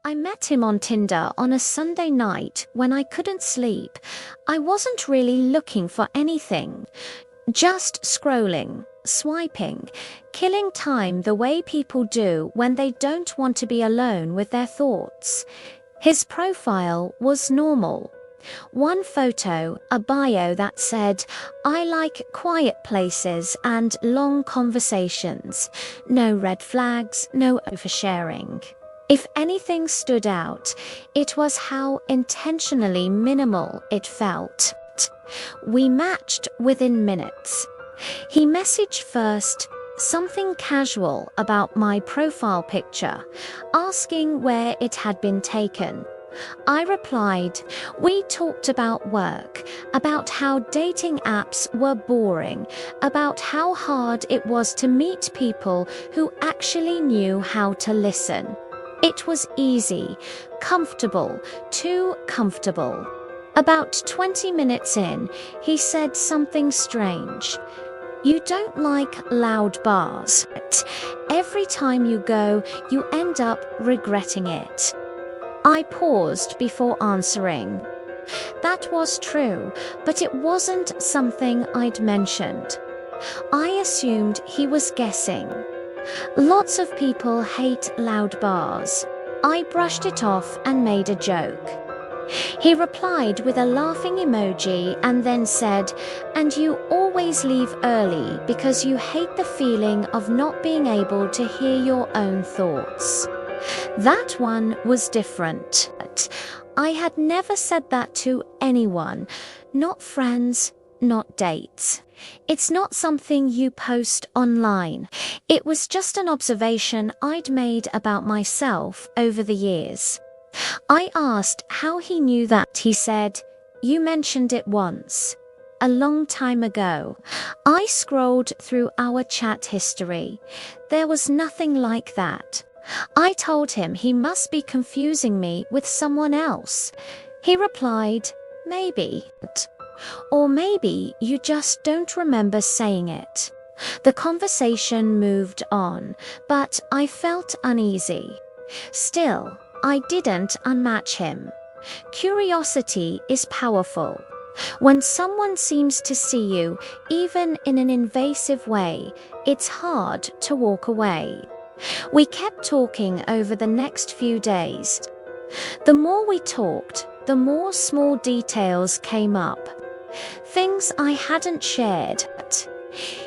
I met him on Tinder on a Sunday night when I couldn't sleep. I wasn't really looking for anything. Just scrolling, swiping, killing time the way people do when they don't want to be alone with their thoughts. His profile was normal. One photo, a bio that said, "I like quiet places and long conversations." No red flags, no oversharing. If anything stood out, it was how intentionally minimal it felt. We matched within minutes. He messaged first, something casual about my profile picture, asking where it had been taken. I replied, we talked about work, about how dating apps were boring, about how hard it was to meet people who actually knew how to listen. It was easy, comfortable, too comfortable. About 20 minutes in, he said something strange. "You don't like loud bars. Every time you go, you end up regretting it." I paused before answering. That was true, but it wasn't something I'd mentioned. I assumed he was guessing. Lots of people hate loud bars. I brushed it off and made a joke. He replied with a laughing emoji and then said, "And you always leave early because you hate the feeling of not being able to hear your own thoughts." That one was different. I had never said that to anyone, not friends, not dates. It's not something you post online. It was just an observation I'd made about myself over the years. I asked how he knew that. He said, "You mentioned it once. A long time ago." I scrolled through our chat history. There was nothing like that. I told him he must be confusing me with someone else. He replied, "Maybe. Or maybe you just don't remember saying it." The conversation moved on, but I felt uneasy. Still, I didn't unmatch him. Curiosity is powerful. When someone seems to see you, even in an invasive way, it's hard to walk away. We kept talking over the next few days. The more we talked, the more small details came up. Things I hadn't shared.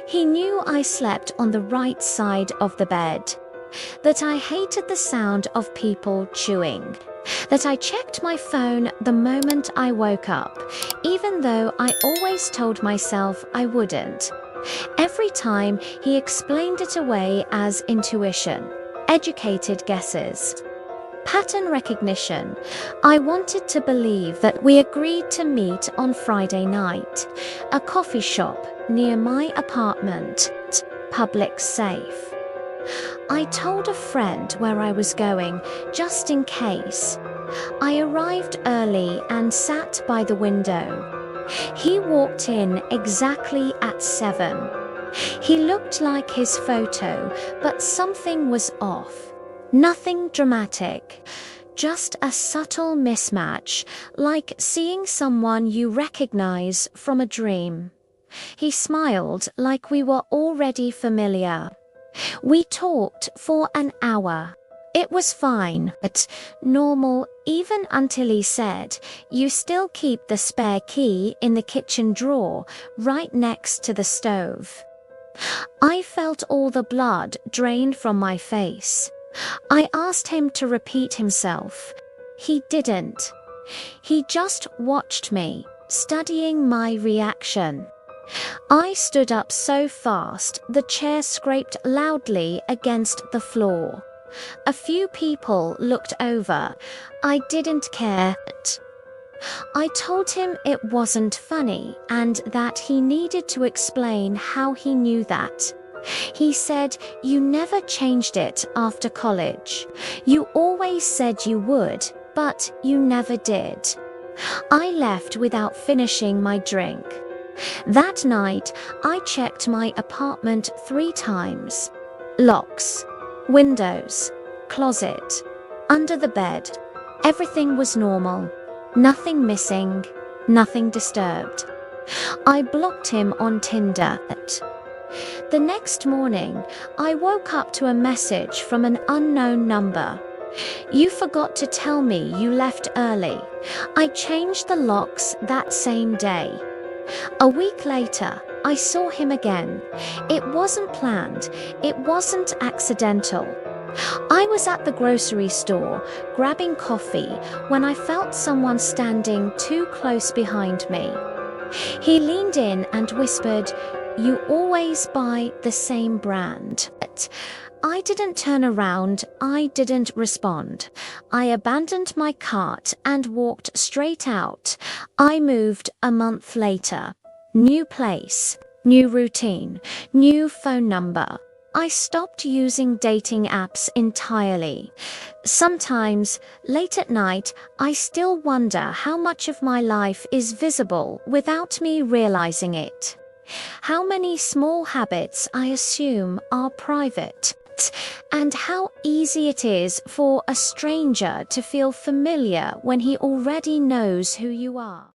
He knew I slept on the right side of the bed, that I hated the sound of people chewing, that I checked my phone the moment I woke up, even though I always told myself I wouldn't. Every time he explained it away as intuition, educated guesses, pattern recognition. I wanted to believe that we agreed to meet on Friday night, a coffee shop near my apartment, public safe. I told a friend where I was going, just in case. I arrived early and sat by the window. He walked in exactly at 7. He looked like his photo, but something was off. Nothing dramatic, just a subtle mismatch, like seeing someone you recognize from a dream. He smiled like we were already familiar. We talked for an hour. It was fine, but normal, even until he said, "You still keep the spare key in the kitchen drawer, right next to the stove." I felt all the blood drained from my face. I asked him to repeat himself. He didn't. He just watched me, studying my reaction. I stood up so fast, the chair scraped loudly against the floor. A few people looked over. I didn't care. I told him it wasn't funny and that he needed to explain how he knew that. He said, "You never changed it after college. You always said you would, but you never did." I left without finishing my drink. That night, I checked my apartment 3 times. Locks, windows, closet, Under the bed. Everything was normal. Nothing missing. Nothing disturbed. I blocked him on Tinder. The next morning, I woke up to a message from an unknown number. You forgot to tell me you left early. I changed the locks that same day. A week later, I saw him again. It wasn't planned. It wasn't accidental. I was at the grocery store grabbing coffee when I felt someone standing too close behind me. He leaned in and whispered, "You always buy the same brand." I didn't turn around. I didn't respond. I abandoned my cart and walked straight out. I moved a month later. New place, new routine, new phone number. I stopped using dating apps entirely. Sometimes, late at night, I still wonder how much of my life is visible without me realizing it. How many small habits I assume are private, and how easy it is for a stranger to feel familiar when he already knows who you are.